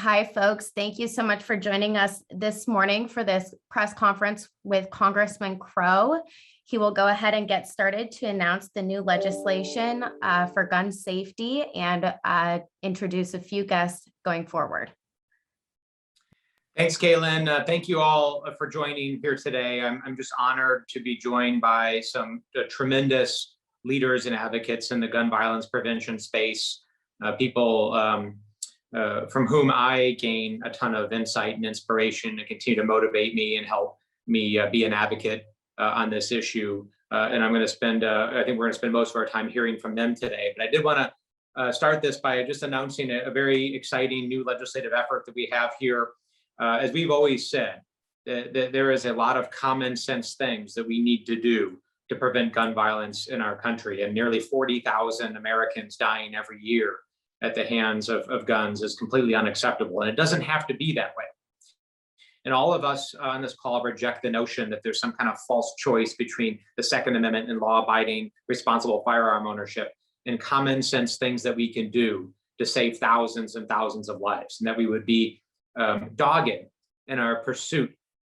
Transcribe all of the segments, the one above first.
Hi, folks. Thank you so much for joining us this morning for this press conference with Congressman Crow. He will go ahead and get started to announce the new legislation for gun safety and introduce a few guests going forward. Thanks, Caitlin. Thank you all for joining here today. I'm just honored to be joined by some tremendous leaders and advocates in the gun violence prevention space, people from whom I gain a ton of insight and inspiration to continue to motivate me and help me be an advocate on this issue. And I'm going to spend, I think we're going to spend most of our time hearing from them today. But I did want to start this by just announcing a very exciting new legislative effort that we have here. As we've always said, that there is a lot of common sense things that we need to do to prevent gun violence in our country. And nearly 40,000 Americans dying every year at the hands of guns is completely unacceptable. And it doesn't have to be that way. And all of us on this call reject the notion that there's some kind of false choice between the Second Amendment and law-abiding, responsible firearm ownership and common sense things that we can do to save thousands and thousands of lives, and that we would be dogged in our pursuit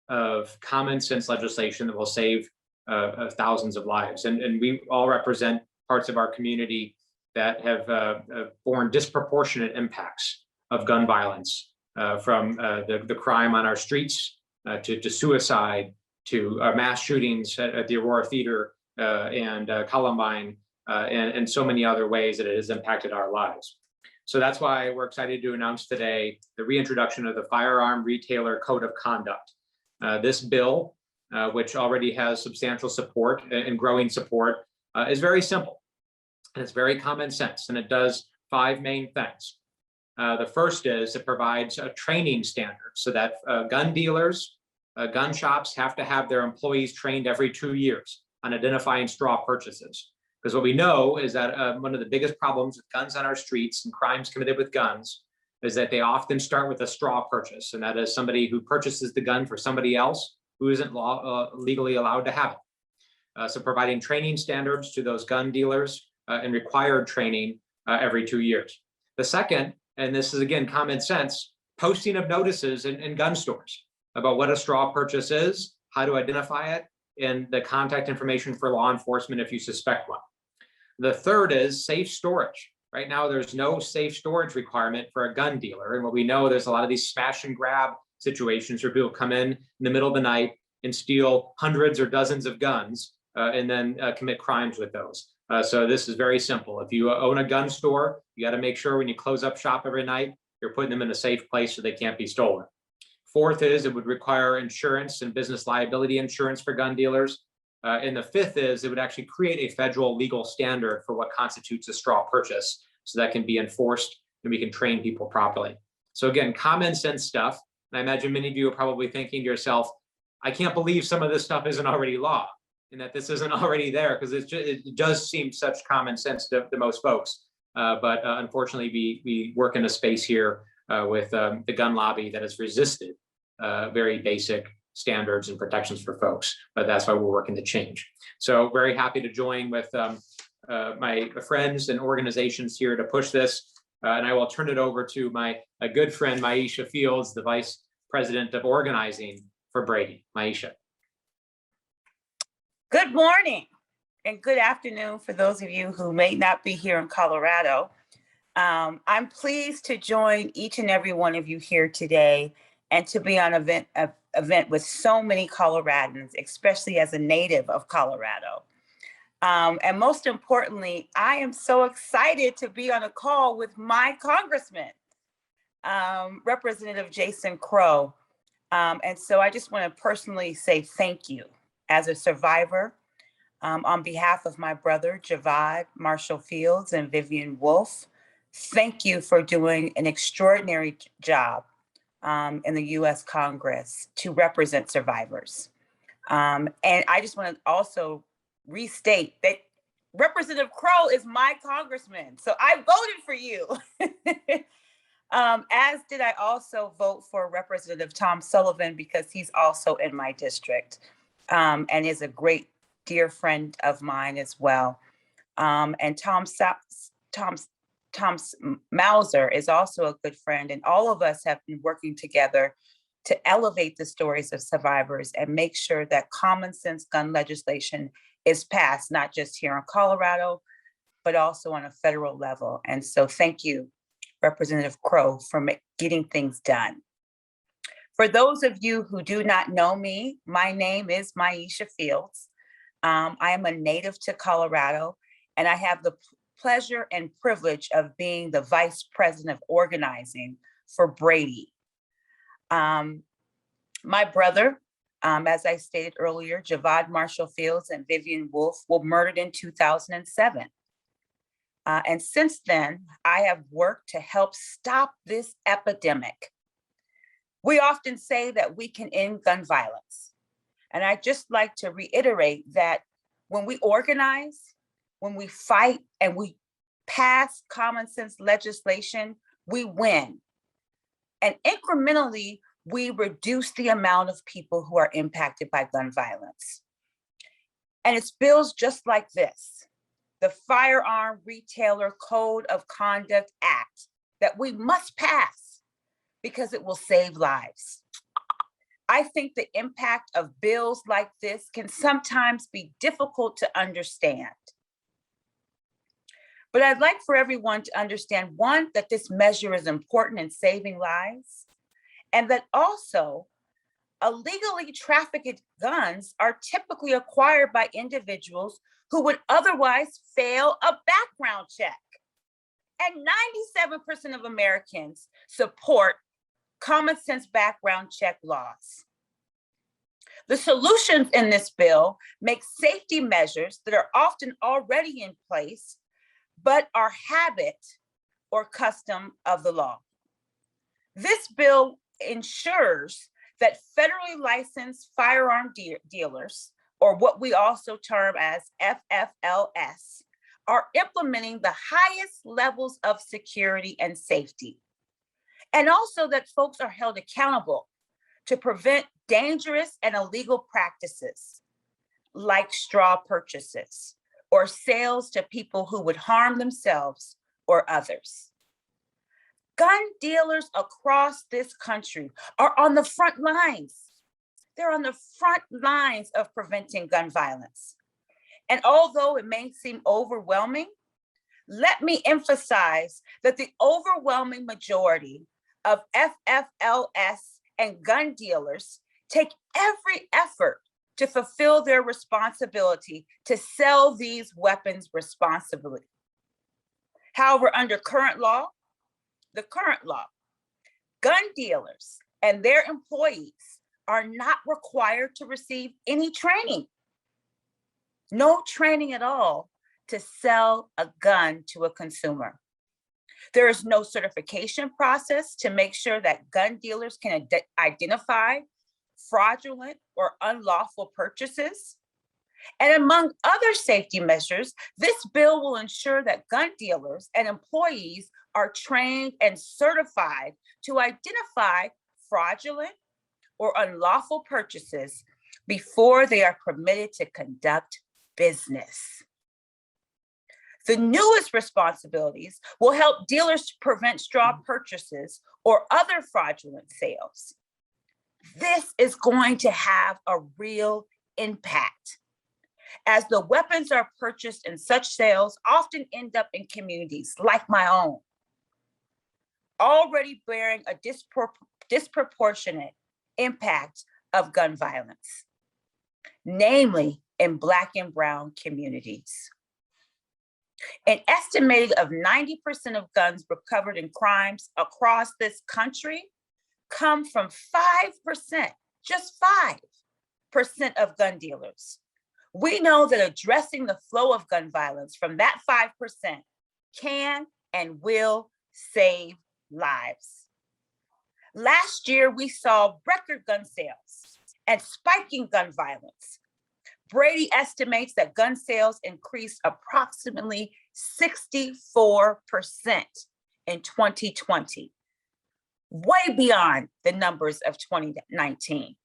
of common sense legislation that will save thousands of lives. And we all represent parts of our community that have borne disproportionate impacts of gun violence, from the crime on our streets to suicide, to mass shootings at the Aurora Theater and Columbine, and so many other ways that it has impacted our lives. So that's why we're excited to announce today the reintroduction of the Firearm Retailer Code of Conduct. This bill, which already has substantial support and growing support, is very simple. And it's very common sense, and it does five main things. The first is it provides a training standard so that gun dealers, gun shops have to have their employees trained every 2 years on identifying straw purchases. Because what we know is that one of the biggest problems with guns on our streets and crimes committed with guns is that they often start with a straw purchase. And that is somebody who purchases the gun for somebody else who isn't legally allowed to have it. So providing training standards to those gun dealers and required training every 2 years. The second, and this is again common sense, posting of notices in gun stores about what a straw purchase is, how to identify it, and the contact information for law enforcement if you suspect one. The third is safe storage. Right now, there's no safe storage requirement for a gun dealer. And what we know, there's a lot of these smash and grab situations where people come in the middle of the night and steal hundreds or dozens of guns and then commit crimes with those. So this is very simple. If you own a gun store, you got to make sure when you close up shop every night, you're putting them in a safe place so they can't be stolen. Fourth is it would require insurance and business liability insurance for gun dealers. And the fifth is it would actually create a federal legal standard for what constitutes a straw purchase so that can be enforced and we can train people properly. So again, common sense stuff. And I imagine many of you are probably thinking to yourself, I can't believe some of this stuff isn't already law and that this isn't already there, because it does seem such common sense to most folks. But unfortunately, we work in a space here with the gun lobby that has resisted very basic standards and protections for folks, but that's why we're working to change. So very happy to join with my friends and organizations here to push this. And I will turn it over to my good friend, Maisha Fields, the Vice President of Organizing for Brady. Maisha. Good morning and good afternoon for those of you who may not be here in Colorado. I'm pleased to join each and every one of you here today and to be on an event with so many Coloradans, especially as a native of Colorado. And most importantly, I am so excited to be on a call with my congressman, Representative Jason Crow. And so I just want to personally say thank you as a survivor on behalf of my brother, Javad Marshall Fields and Vivian Wolf. Thank you for doing an extraordinary job in the U.S. Congress to represent survivors. And I just want to also restate that Representative Crow is my congressman, so I voted for you. As did I also vote for Representative Tom Sullivan because he's also in my district and is a great dear friend of mine as well. And Tom Mauser is also a good friend, and all of us have been working together to elevate the stories of survivors and make sure that common sense gun legislation is passed, not just here in Colorado, but also on a federal level. And so thank you, Representative Crow, for getting things done. For those of you who do not know me, my name is Maisha Fields. I am a native to Colorado, and I have the pleasure and privilege of being the Vice President of Organizing for Brady. My brother, as I stated earlier, Javad Marshall Fields and Vivian Wolf were murdered in 2007. And since then, I have worked to help stop this epidemic. We often say that we can end gun violence. And I'd just like to reiterate that when we organize, when we fight, and we pass common sense legislation, we win. And incrementally, we reduce the amount of people who are impacted by gun violence. And it's bills just like this, the Firearm Retailer Code of Conduct Act, that we must pass because it will save lives. I think the impact of bills like this can sometimes be difficult to understand. But I'd like for everyone to understand, one, that this measure is important in saving lives, and that also illegally trafficked guns are typically acquired by individuals who would otherwise fail a background check. And 97% of Americans support common sense background check laws. The solutions in this bill make safety measures that are often already in place, but are habit or custom of the law. This bill ensures that federally licensed firearm dealers, or what we also term as FFLS, are implementing the highest levels of security and safety. And also that folks are held accountable to prevent dangerous and illegal practices like straw purchases or sales to people who would harm themselves or others. Gun dealers across this country are on the front lines. They're on the front lines of preventing gun violence. And although it may seem overwhelming, let me emphasize that the overwhelming majority of FFLS and gun dealers take every effort to fulfill their responsibility to sell these weapons responsibly. However, under the current law, gun dealers and their employees are not required to receive any training, no training at all, to sell a gun to a consumer. There is no certification process to make sure that gun dealers can identify fraudulent or unlawful purchases. And among other safety measures, this bill will ensure that gun dealers and employees are trained and certified to identify fraudulent or unlawful purchases before they are permitted to conduct business. The newest responsibilities will help dealers to prevent straw purchases or other fraudulent sales. This is going to have a real impact, as the weapons are purchased in such sales often end up in communities like my own, already bearing a disproportionate impact of gun violence, namely in Black and Brown communities. An estimated of 90% of guns recovered in crimes across this country come from 5%, just 5% of gun dealers. We know that addressing the flow of gun violence from that 5% can and will save lives. Last year, we saw record gun sales and spiking gun violence. Brady estimates that gun sales increased approximately 64% in 2020, way beyond the numbers of 2019.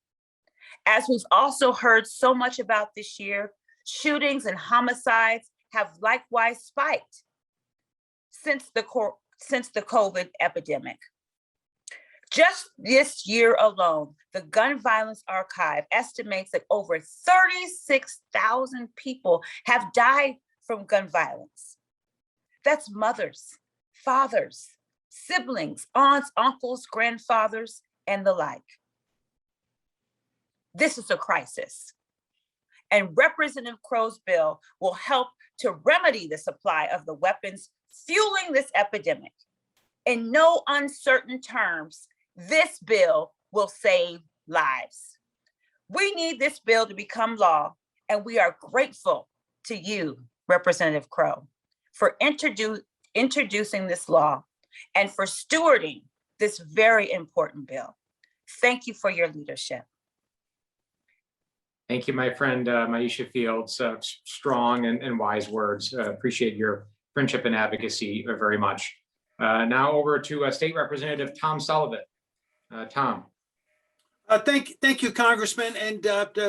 As we've also heard so much about this year, shootings and homicides have likewise spiked. since the COVID epidemic. Just this year alone, the Gun Violence Archive estimates that over 36,000 people have died from gun violence. That's mothers, fathers, siblings, aunts, uncles, grandfathers, and the like. This is a crisis. And Representative Crow's bill will help to remedy the supply of the weapons fueling this epidemic. In no uncertain terms, this bill will save lives. We need this bill to become law, and we are grateful to you, Representative Crow, for introducing this law and for stewarding this very important bill. Thank you for your leadership. Thank you, my friend, Maisha Fields. Strong and wise words. Appreciate your friendship and advocacy very much. Now over to State Representative Tom Sullivan. Tom. Thank you, Congressman, and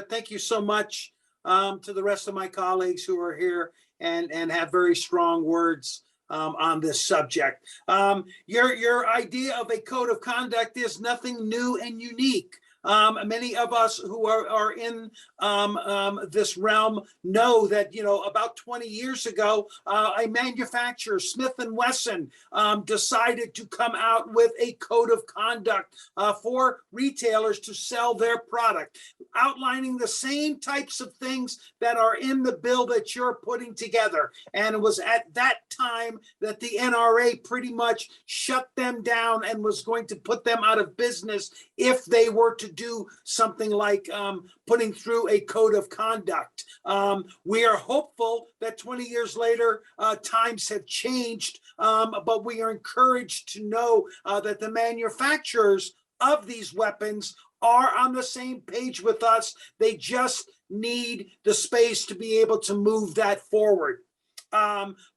thank you so much to the rest of my colleagues who are here and have very strong words on this subject. Your idea of a code of conduct is nothing new and unique. Many of us who are in this realm know that, about 20 years ago, a manufacturer, Smith & Wesson, decided to come out with a code of conduct for retailers to sell their product, outlining the same types of things that are in the bill that you're putting together. And it was at that time that the NRA pretty much shut them down and was going to put them out of business if they were to do something like putting through a code of conduct. We are hopeful that 20 years later, times have changed, but we are encouraged to know that the manufacturers of these weapons are on the same page with us. They just need the space to be able to move that forward.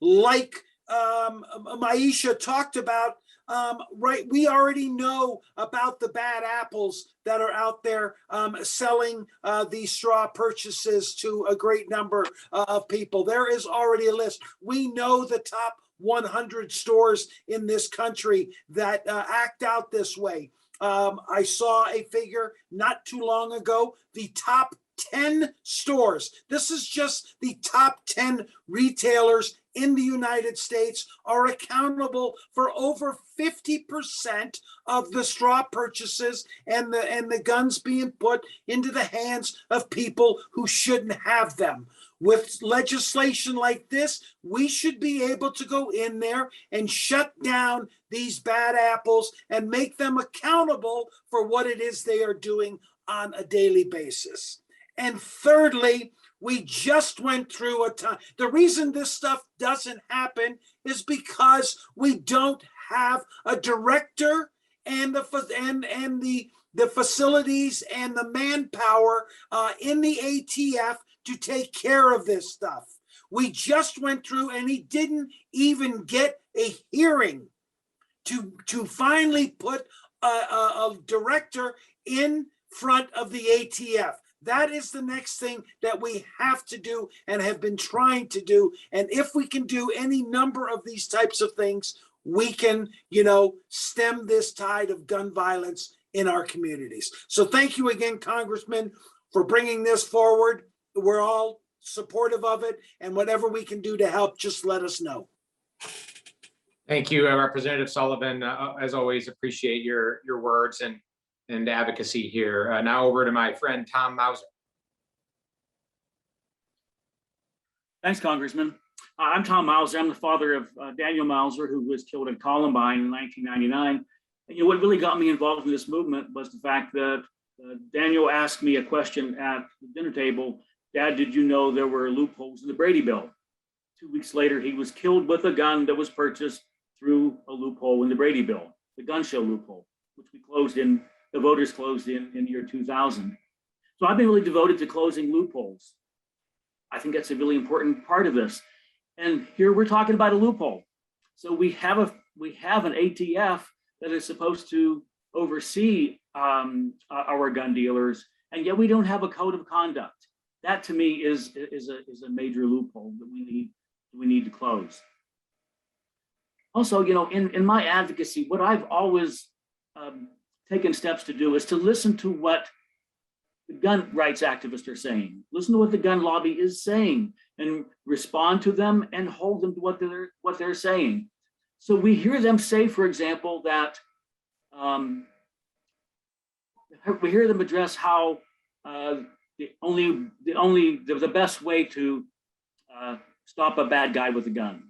Like Maisha talked about, right, we already know about the bad apples that are out there selling these straw purchases to a great number of people. There is already a list. We know the top 100 stores in this country that act out this way. I saw a figure not too long ago, the top 10 stores. This is just the top 10 retailers in the United States are accountable for over 50% of the straw purchases and the guns being put into the hands of people who shouldn't have them. With legislation like this, we should be able to go in there and shut down these bad apples and make them accountable for what it is they are doing on a daily basis. And thirdly, we just went through a time. The reason this stuff doesn't happen is because we don't have a director and the facilities and the manpower in the ATF to take care of this stuff. We just went through, and he didn't even get a hearing to finally put a director in front of the ATF. That is the next thing that we have to do and have been trying to do. And if we can do any number of these types of things, we can, stem this tide of gun violence in our communities. So thank you again, Congressman, for bringing this forward. We're all supportive of it, and whatever we can do to help, just let us know. Thank you, Representative Sullivan. As always, appreciate your words and advocacy here. Now over to my friend, Tom Mauser. Thanks, Congressman. I'm Tom Mauser. I'm the father of Daniel Mauser, who was killed in Columbine in 1999. And what really got me involved in this movement was the fact that Daniel asked me a question at the dinner table. Dad, did you know there were loopholes in the Brady bill? 2 weeks later, he was killed with a gun that was purchased through a loophole in the Brady bill, the gun show loophole, which the voters closed in the year 2000. So I've been really devoted to closing loopholes. I think that's a really important part of this. And here we're talking about a loophole. So we have an ATF that is supposed to oversee our gun dealers, and yet we don't have a code of conduct. That to me is a major loophole that we need to close. Also, in my advocacy, what I've always taken steps to do is to listen to what the gun rights activists are saying. Listen to what the gun lobby is saying and respond to them and hold them to what they're saying. So we hear them say, for example, that we hear them address how the best way to stop a bad guy with a gun.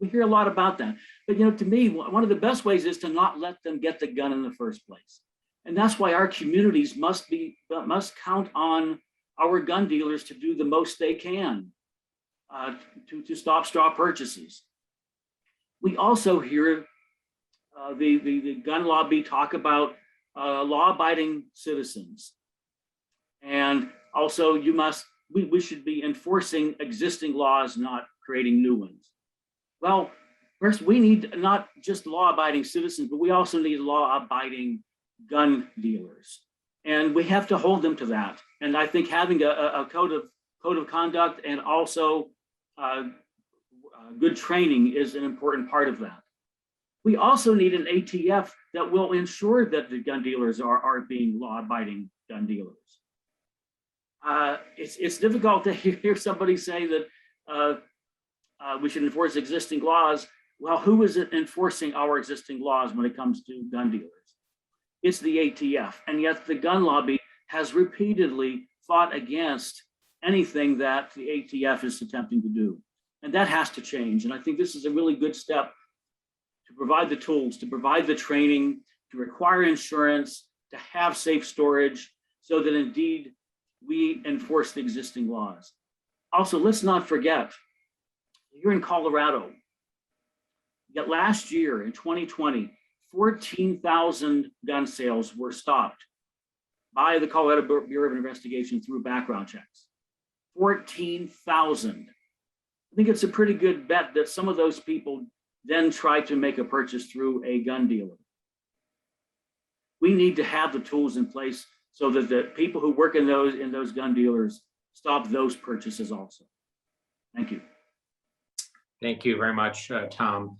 We hear a lot about that. But to me, one of the best ways is to not let them get the gun in the first place. And that's why our communities must count on our gun dealers to do the most they can to stop straw purchases. We also hear the gun lobby talk about law-abiding citizens. And also we should be enforcing existing laws, not creating new ones. Well, first, we need not just law-abiding citizens, but we also need law-abiding gun dealers. And we have to hold them to that. And I think having a code of conduct and also good training is an important part of that. We also need an ATF that will ensure that the gun dealers are being law-abiding gun dealers. It's difficult to hear somebody say that we should enforce existing laws. Well, who is enforcing our existing laws when it comes to gun dealers? It's the ATF. And yet the gun lobby has repeatedly fought against anything that the ATF is attempting to do. And that has to change. And I think this is a really good step to provide the tools, to provide the training, to require insurance, to have safe storage, so that indeed we enforce the existing laws. Also, let's not forget, you're in Colorado. Yet last year in 2020, 14,000 gun sales were stopped by the Colorado Bureau of Investigation through background checks. 14,000. I think it's a pretty good bet that some of those people then try to make a purchase through a gun dealer. We need to have the tools in place so that the people who work in those gun dealers stop those purchases also. Thank you. Thank you very much, Tom.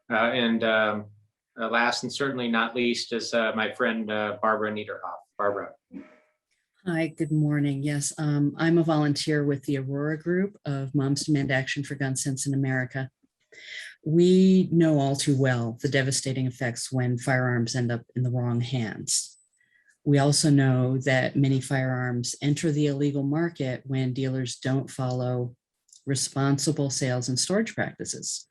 Last and certainly not least is my friend Barbara Niederhoff. Barbara. Hi, good morning. Yes, I'm a volunteer with the Aurora Group of Moms Demand Action for Gun Sense in America. We know all too well the devastating effects when firearms end up in the wrong hands. We also know that many firearms enter the illegal market when dealers don't follow responsible sales and storage practices.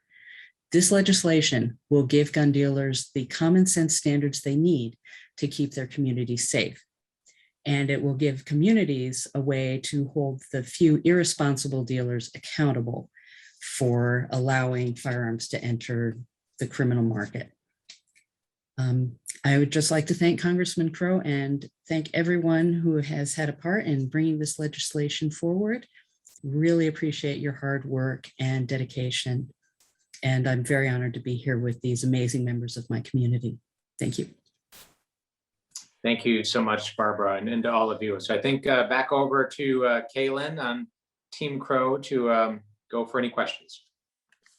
This legislation will give gun dealers the common sense standards they need to keep their communities safe. And it will give communities a way to hold the few irresponsible dealers accountable for allowing firearms to enter the criminal market. I would just like to thank Congressman Crow and thank everyone who has had a part in bringing this legislation forward. Really appreciate your hard work and dedication. And I'm very honored to be here with these amazing members of my community. Thank you. Thank you so much, Barbara, and to all of you. So I think back over to Kaylin on Team Crow to go for any questions.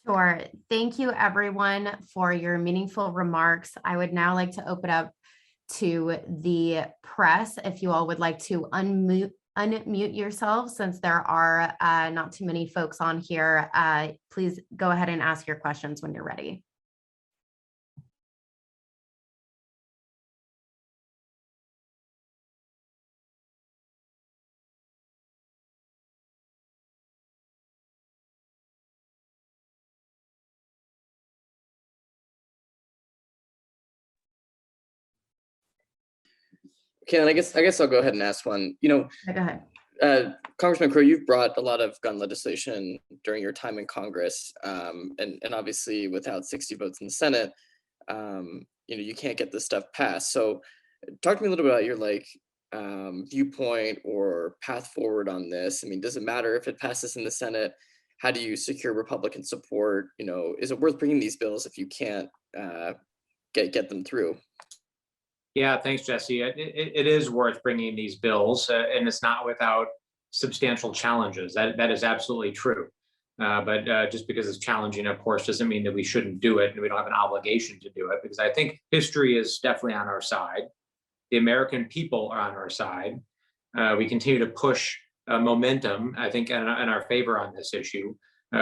Sure. Thank you, everyone, for your meaningful remarks. I would now like to open up to the press. If you all would like to unmute yourselves, since there are not too many folks on here, please go ahead and ask your questions when you're ready. Okay, and I guess I'll go ahead and ask one. Go ahead. Congressman Crow, you've brought a lot of gun legislation during your time in Congress, and obviously without 60 votes in the Senate, you can't get this stuff passed. So, talk to me a little bit about your viewpoint or path forward on this. I mean, does it matter if it passes in the Senate? How do you secure Republican support? Is it worth bringing these bills if you can't get them through? Yeah, thanks, Jesse. It is worth bringing these bills, and it's not without substantial challenges. That is absolutely true. But just because it's challenging, of course, doesn't mean that we shouldn't do it and we don't have an obligation to do it, because I think history is definitely on our side. The American people are on our side. We continue to push momentum, I think, in our favor on this issue.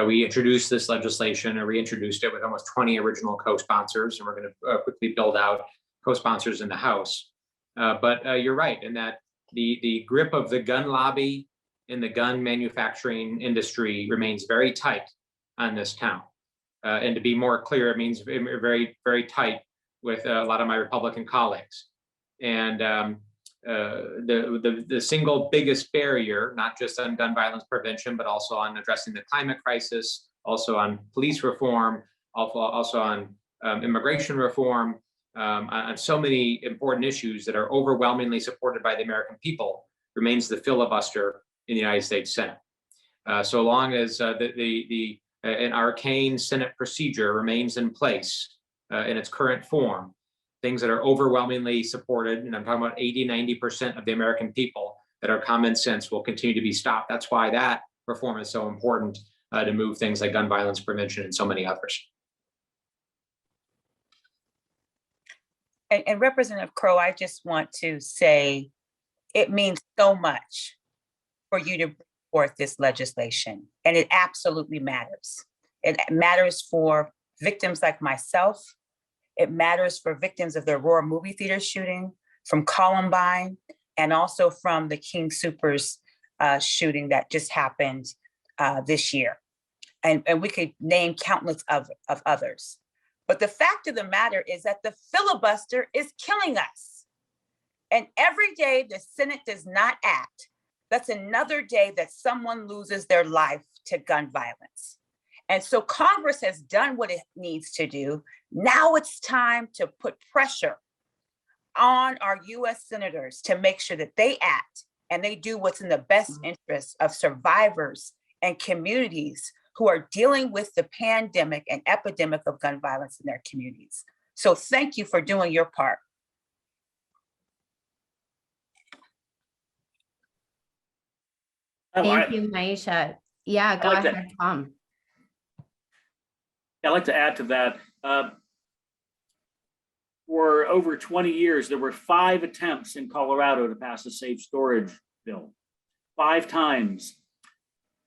We introduced this legislation or reintroduced it with almost 20 original co-sponsors, and we're going to quickly build out co-sponsors in the House. But you're right in that the grip of the gun lobby in the gun manufacturing industry remains very tight on this town. And to be more clear, it means very, very tight with a lot of my Republican colleagues. And the single biggest barrier, not just on gun violence prevention, but also on addressing the climate crisis, also on police reform, also on immigration reform, on so many important issues that are overwhelmingly supported by the American people, remains the filibuster in the United States Senate. So long as an arcane Senate procedure remains in place in its current form, things that are overwhelmingly supported, and I'm talking about 80–90% of the American people that are common sense, will continue to be stopped. That's why that reform is so important to move things like gun violence prevention and so many others. And Representative Crowe, I just want to say it means so much for you to bring forth this legislation, and it absolutely matters. It matters for victims like myself. It matters for victims of the Aurora movie theater shooting, from Columbine, and also from the King Soopers shooting that just happened this year. And we could name countless of others. But the fact of the matter is that the filibuster is killing us. And every day the Senate does not act, that's another day that someone loses their life to gun violence. And so Congress has done what it needs to do. Now it's time to put pressure on our US senators to make sure that they act and they do what's in the best interest of survivors and communities who are dealing with the pandemic and epidemic of gun violence in their communities. So thank you for doing your part. Thank you, Maisha. Yeah, go like ahead, Tom. I'd like to add to that. For over 20 years, there were 5 attempts in Colorado to pass a safe storage bill, 5 times.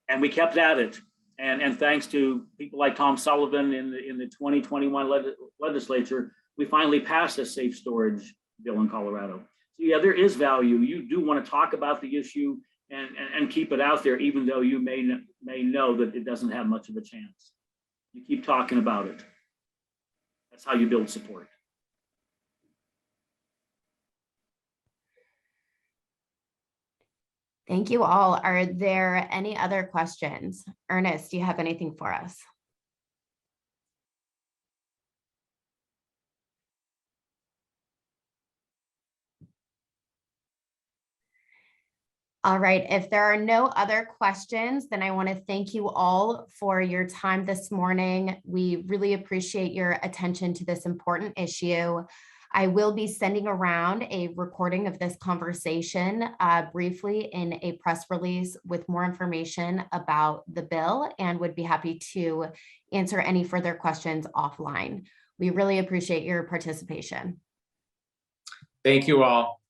And we kept at it. And thanks to people like Tom Sullivan in the 2021 legislature, we finally passed a safe storage bill in Colorado. So yeah, there is value. You do want to talk about the issue and keep it out there, even though you may know that it doesn't have much of a chance. You keep talking about it. That's how you build support. Thank you all. Are there any other questions? Ernest, do you have anything for us? All right, if there are no other questions, then I want to thank you all for your time this morning. We really appreciate your attention to this important issue. I will be sending around a recording of this conversation briefly in a press release with more information about the bill, and would be happy to answer any further questions offline. We really appreciate your participation. Thank you all.